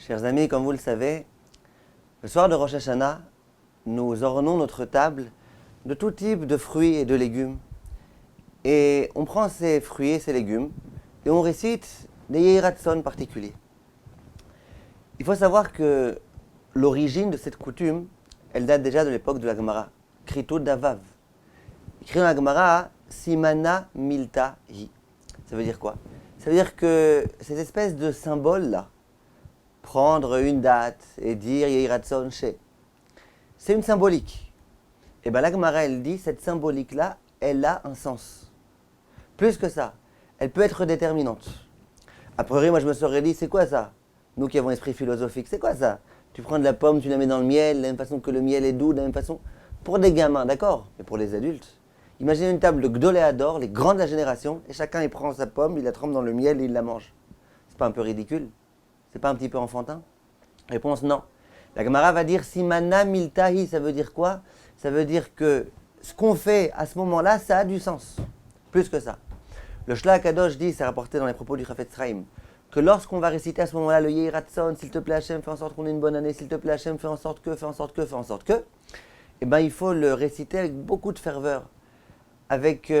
Chers amis, comme vous le savez, le soir de Rosh Hashanah, nous ornons notre table de tout type de fruits et de légumes. Et on prend ces fruits et ces légumes et on récite des Yehiratzon particuliers. Il faut savoir que l'origine de cette coutume, elle date déjà de l'époque de la Gemara, Kritot Davav. Écrit dans la Gemara, Simana Milta Hi. Ça veut dire quoi? Ça veut dire que ces espèces de symboles-là, prendre une date et dire Yehiratzon She, c'est une symbolique. Et bien la Gemara, elle dit, cette symbolique-là, elle a un sens. Plus que ça, elle peut être déterminante. A priori, moi je me serais dit, c'est quoi ça? Nous qui avons l'esprit philosophique, c'est quoi ça? Tu prends de la pomme, tu la mets dans le miel, de la même façon que le miel est doux, de la même façon. Pour des gamins, d'accord, mais pour les adultes, imaginez une table de Gdoléador, les grands de la génération, et chacun il prend sa pomme, il la trempe dans le miel et il la mange. C'est pas un peu ridicule? C'est pas un petit peu enfantin? Réponse non. La Gemara va dire Simana Miltahi, ça veut dire quoi? Ça veut dire que ce qu'on fait à ce moment-là, ça a du sens. Plus que ça. Le Shlach Kadosh dit, c'est rapporté dans les propos du Chafetz Chaim, que lorsqu'on va réciter à ce moment-là le Yehiratzon, s'il te plaît Hachem, fais en sorte qu'on ait une bonne année, s'il te plaît Hachem, fais en sorte que, eh bien il faut le réciter avec beaucoup de ferveur, avec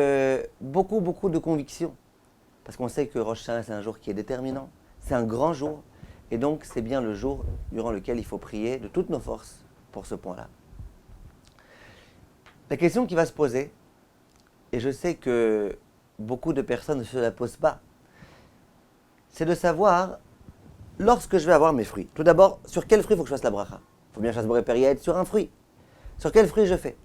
beaucoup de conviction. Parce qu'on sait que Rosh Hashanah, c'est un jour qui est déterminant, c'est un grand jour, et donc c'est bien le jour durant lequel il faut prier de toutes nos forces pour ce point-là. La question qui va se poser, et je sais que beaucoup de personnes ne se la posent pas, c'est de savoir, lorsque je vais avoir mes fruits, tout d'abord, sur quel fruit il faut que je fasse la bracha? Il faut bien que je fasse boré périède sur un fruit. Sur quel fruit je fais?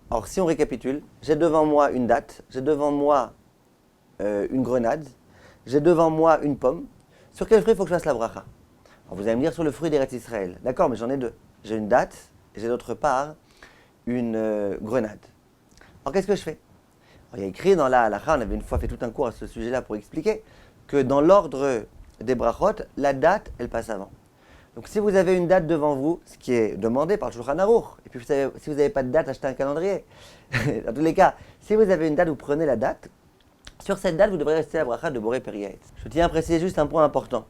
Alors si on récapitule, j'ai devant moi une date, j'ai devant moi une grenade, j'ai devant moi une pomme. Sur quel fruit il faut que je fasse la bracha? Alors vous allez me dire sur le fruit d'Eretz Israël. D'accord, mais j'en ai deux. J'ai une date et j'ai d'autre part une grenade. Alors qu'est-ce que je fais? Alors, il y a écrit dans la halakha, on avait une fois fait tout un cours à ce sujet-là pour expliquer que dans l'ordre des brachot, la date, elle passe avant. Donc si vous avez une date devant vous, ce qui est demandé par le Shulchan Aruch, et puis si vous n'avez pas de date, achetez un calendrier. Dans tous les cas, si vous avez une date, vous prenez la date. Sur cette date, vous devrez rester à bracha de boré périède. Je tiens à préciser juste un point important.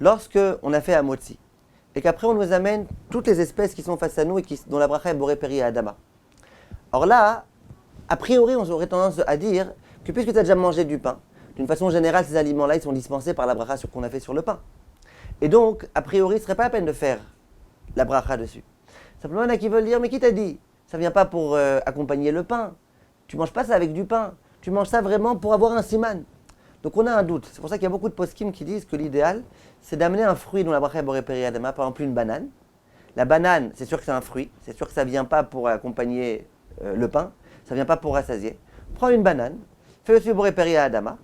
Lorsque on a fait à Motzi, et qu'après on nous amène toutes les espèces qui sont face à nous et dont la bracha est boré périède Adama. Or là, a priori, on aurait tendance à dire que puisque tu as déjà mangé du pain, d'une façon générale, ces aliments-là, ils sont dispensés par la bracha qu'on a fait sur le pain. Et donc, a priori, ce ne serait pas la peine de faire la bracha dessus. Simplement, il y en a qui veulent dire, mais qui t'a dit? Ça ne vient pas pour accompagner le pain. Tu ne manges pas ça avec du pain. Tu manges ça vraiment pour avoir un siman. Donc on a un doute. C'est pour ça qu'il y a beaucoup de poskim qui disent que l'idéal, c'est d'amener un fruit dont la bracha est boré périède Adama, par exemple une banane. La banane, c'est sûr que c'est un fruit. C'est sûr que ça ne vient pas pour accompagner le pain. Ça ne vient pas pour rassasier. Prends une banane, fais aussi boré périède Adama.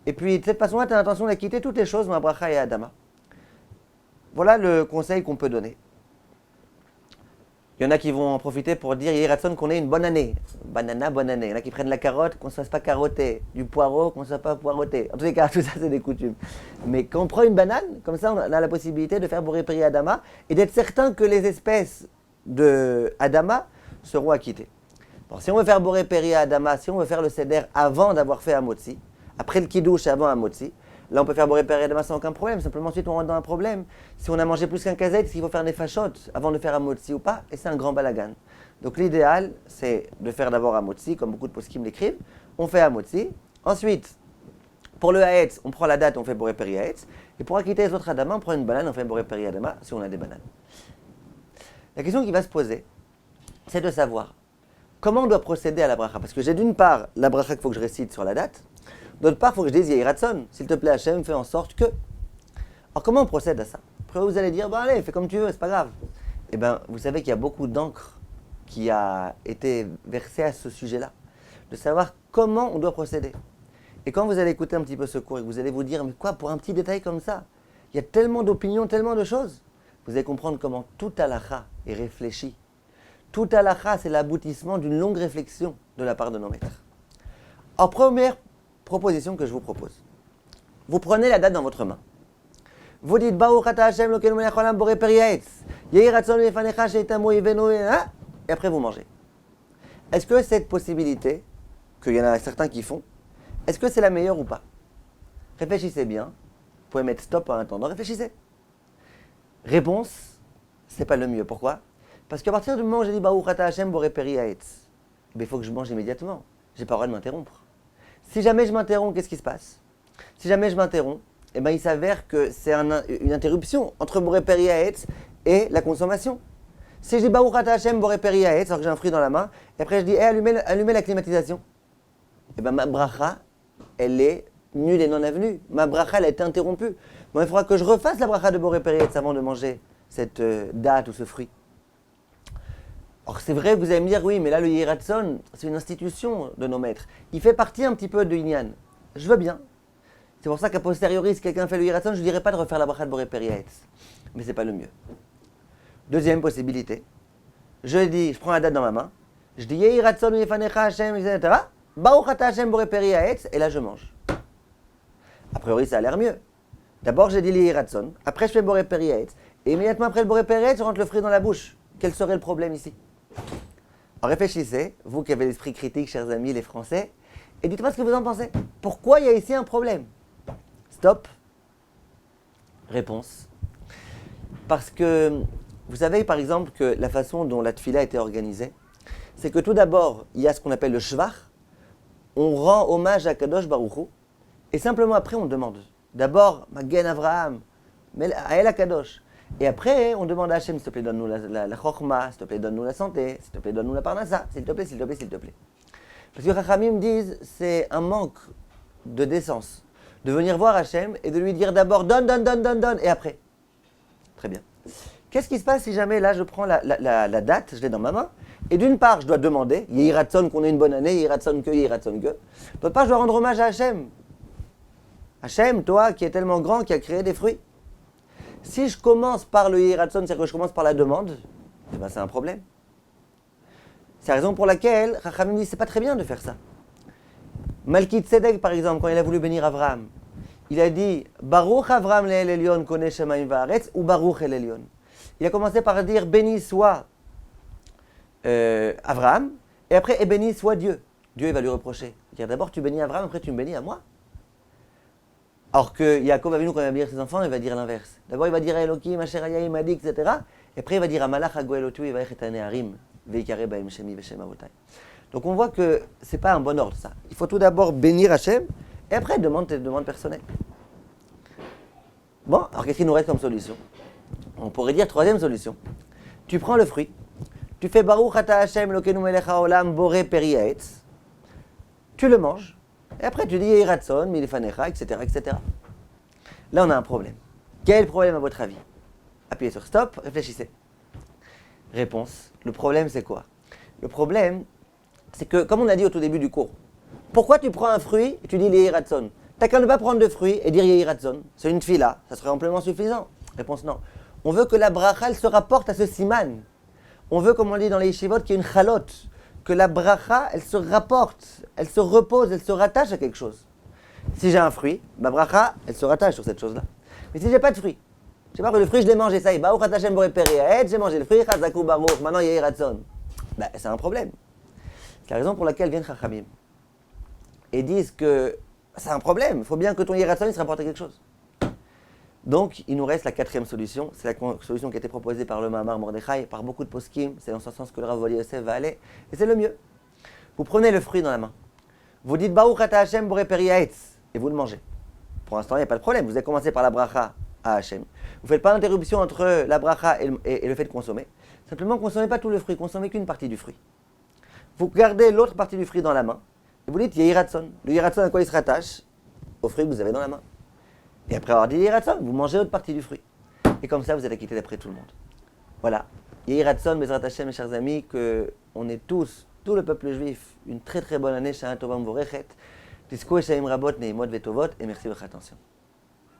Et puis de cette façon-là, tu as l'intention d'acquitter toutes les choses dans la bracha et Adama. Voilà le conseil qu'on peut donner. Il y en a qui vont en profiter pour dire Yehiratzon qu'on ait une bonne année. Banana, bonne année. Il y en a qui prennent la carotte, qu'on ne se fasse pas carotter. Du poireau, qu'on ne se fasse pas poireauter. En tous les cas, tout ça, c'est des coutumes. Mais quand on prend une banane, comme ça, on a la possibilité de faire boré périède Adama et d'être certain que les espèces de Adama seront acquittées. Bon, si on veut faire boré périède Adama, si on veut faire le seder avant d'avoir fait Amotzi, après le kiddush et avant Amotzi, là on peut faire boré périède Adama sans aucun problème. Simplement ensuite on rentre dans un problème. Si on a mangé plus qu'un kazet, est-ce qu'il faut faire des fachot avant de faire Amotzi ou pas? Et c'est un grand balagan. Donc l'idéal, c'est de faire d'abord Amotzi, comme beaucoup de poskim l'écrivent. On fait Amotzi. Ensuite, pour le haetz, on prend la date, on fait boré périède. Et pour acquitter les autres Adama, on prend une banane, on fait boré périède Adama si on a des bananes. La question qui va se poser, c'est de savoir comment on doit procéder à la bracha. Parce que j'ai d'une part la bracha qu'il faut que je récite sur la date. D'autre part, il faut que je dise Yehiratzon. S'il te plaît, Hachem, fais en sorte que. Alors, comment on procède à ça? Après, vous allez dire, allez, fais comme tu veux, c'est pas grave. Eh bien, vous savez qu'il y a beaucoup d'encre qui a été versée à ce sujet-là. De savoir comment on doit procéder. Et quand vous allez écouter un petit peu ce cours et que vous allez vous dire, mais quoi, pour un petit détail comme ça? Il y a tellement d'opinions, tellement de choses. Vous allez comprendre comment tout halakha est réfléchi. Tout halakha, c'est l'aboutissement d'une longue réflexion de la part de nos maîtres. En première proposition que je vous propose. Vous prenez la date dans votre main. Vous dites Baruch ata Hashem Elokeinu melech haolam borei peri haetz. Yehi ratzon lefanecha sheitamu yivenu et après vous mangez. Est-ce que cette possibilité, qu'il y en a certains qui font, est-ce que c'est la meilleure ou pas? Réfléchissez bien. Vous pouvez mettre stop en attendant. Réfléchissez. Réponse, c'est pas le mieux. Pourquoi? Parce qu'à partir du moment où j'ai dit Baruch Ata Hashem Boré Peri Haetz, il faut que je mange immédiatement. J'ai pas le droit de m'interrompre. Si jamais je m'interromps, qu'est-ce qui se passe? Si jamais je m'interromps, eh ben, il s'avère que c'est une interruption entre Boré Peri Haetz et la consommation. Si je dis Baruch Ata Hashem Boré Peri Haetz, alors que j'ai un fruit dans la main, et après je dis allumez la climatisation, eh ben, ma bracha, elle est nulle et non avenue. Ma bracha, elle a été interrompue. Bon, il faudra que je refasse la bracha de Boré Peri Haetz avant de manger cette date ou ce fruit. Or, c'est vrai que vous allez me dire, oui, mais là, le Yehi Ratzon, c'est une institution de nos maîtres. Il fait partie un petit peu de Inyan. Je veux bien. C'est pour ça qu'à posteriori, si quelqu'un fait le Yehi Ratzon, je ne dirais pas de refaire la bracha de Boré Peri Haetz. Mais ce n'est pas le mieux. Deuxième possibilité. Je prends la date dans ma main. Je dis Yehi Ratzon, Yefanecha Hashem, etc. Baruch Ata Hashem Boré Peri Haetz, et là, je mange. A priori, ça a l'air mieux. D'abord, j'ai dit le Yehi Ratzon. Après, je fais Boré Peri Haetz. Et immédiatement après le Boré Peri Haetz, je rentre le fruit dans la bouche. Quel serait le problème ici? Alors réfléchissez, vous qui avez l'esprit critique, chers amis, les Français, et dites-moi ce que vous en pensez. Pourquoi il y a ici un problème? Stop. Réponse. Parce que, vous savez par exemple que la façon dont la tfila a été organisée, c'est que tout d'abord, il y a ce qu'on appelle le shvach, on rend hommage à Kadosh Baruch Hu, et simplement après on demande. D'abord, Magen Avraham, Ael HaKadosh. Et après, on demande à Hachem, s'il te plaît, donne-nous la chokma, s'il te plaît, donne-nous la santé, s'il te plaît, donne-nous la parnassa, s'il te plaît, s'il te plaît, s'il te plaît. Parce que Chachamim disent, c'est un manque de décence de venir voir Hachem et de lui dire d'abord donne, et après. Très bien. Qu'est-ce qui se passe si jamais, là, je prends la date, je l'ai dans ma main, et d'une part, je dois demander, Yehi Ratzon qu'on ait une bonne année, Yehi Ratzon que. D'autre part, je dois rendre hommage à Hachem. Hachem, toi, qui est tellement grand, qui a créé des fruits. Si je commence par le Yehi Ratzon, c'est-à-dire que je commence par la demande, eh ben c'est un problème. C'est la raison pour laquelle Chachamim dit c'est pas très bien de faire ça. Malki Tzedek, par exemple, quand il a voulu bénir Avraham, il a dit Baruch Avraham le'el Elyon koneh shamayim va'aretz ou Baruch el Elyon. Il a commencé par dire béni soit Avraham, et après et béni soit Dieu. Dieu il va lui reprocher. Dire d'abord tu bénis Avraham, après tu me bénis à moi. Alors que Yaakov Avinu, quand il va bénir ses enfants, il va dire l'inverse. D'abord, il va dire à Elohim, Asher Hayai Madi, etc. Et après, il va dire à Malach Hagoelotu, il va dire à Neharim, Veikare Baim Shemi Veshem Avotai. Donc on voit que ce n'est pas un bon ordre, ça. Il faut tout d'abord bénir Hachem, et après, demande tes demandes personnelles. Bon, alors qu'est-ce qu'il nous reste comme solution? On pourrait dire troisième solution. Tu prends le fruit, tu fais Baruch Ata Hashem, Lokenu Melech HaOlam, Boré Peri Haetz, tu le manges. Et après, tu dis Yehi Ratzon, Milifanecha, etc., etc. Là, on a un problème. Quel problème à votre avis? Appuyez sur stop, réfléchissez. Réponse. Le problème, c'est quoi? Le problème, c'est que, comme on a dit au tout début du cours, pourquoi tu prends un fruit et tu dis Yehi Ratzon? T'as qu'à ne pas prendre de fruit et dire Yehi Ratzon. C'est une tfila, ça serait amplement suffisant. Réponse non. On veut que la bracha, elle se rapporte à ce siman. On veut, comme on dit dans les yeshivot, qu'il y ait une chalote. Que la bracha, elle se rapporte, elle se repose, elle se rattache à quelque chose. Si j'ai un fruit, ma bracha, elle se rattache sur cette chose-là. Mais si j'ai pas de fruit, je sais pas que le fruit, je l'ai mangé, ça y est, Baruch Ata Hashem Boré Peri Haetz, j'ai mangé le fruit, Chazaku Baruch, maintenant Yehi Ratzon. Ben, c'est un problème. C'est la raison pour laquelle viennent Chachamim et disent que c'est un problème, il faut bien que ton Yehi Ratzon, il se rapporte à quelque chose. Donc, il nous reste la quatrième solution. C'est la solution qui a été proposée par le Mahamar Mordechai, par beaucoup de poskim. C'est dans ce sens que le Rav Ovadia Yosef va aller. Et c'est le mieux. Vous prenez le fruit dans la main. Vous dites Baruch Ata Hashem Boré Peri Haetz et vous le mangez. Pour l'instant, il n'y a pas de problème. Vous avez commencé par la bracha à Hashem. Vous ne faites pas d'interruption entre la bracha et le fait de consommer. Simplement, consommez pas tout le fruit. Consommez qu'une partie du fruit. Vous gardez l'autre partie du fruit dans la main. Et vous dites Yehi Ratzon. Le Yehi Ratzon, à quoi il se rattache? Au fruit que vous avez dans la main. Et après avoir dit Yehi Ratzon, vous mangez l'autre partie du fruit. Et comme ça, vous êtes acquitté d'après tout le monde. Voilà. Yehi Ratzon, Bezrat Hashem, mes chers amis, qu'on ait tous, tout le peuple juif, une très très bonne année, Shana Tova Mvorechet, Tiskou Eshaim Rabot, Neimot Vetovot, et merci de votre attention.